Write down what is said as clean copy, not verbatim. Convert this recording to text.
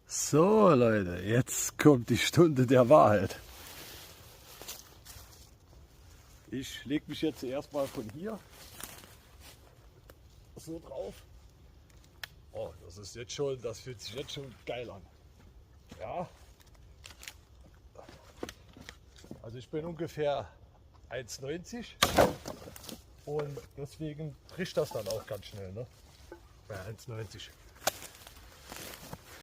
So Leute, jetzt kommt die Stunde der Wahrheit. Ich lege mich jetzt erstmal von hier so drauf. Oh, das ist jetzt schon, das fühlt sich jetzt schon geil an. Ja. Also ich bin ungefähr 1,90 und deswegen bricht das dann auch ganz schnell, ne? Bei 1,90.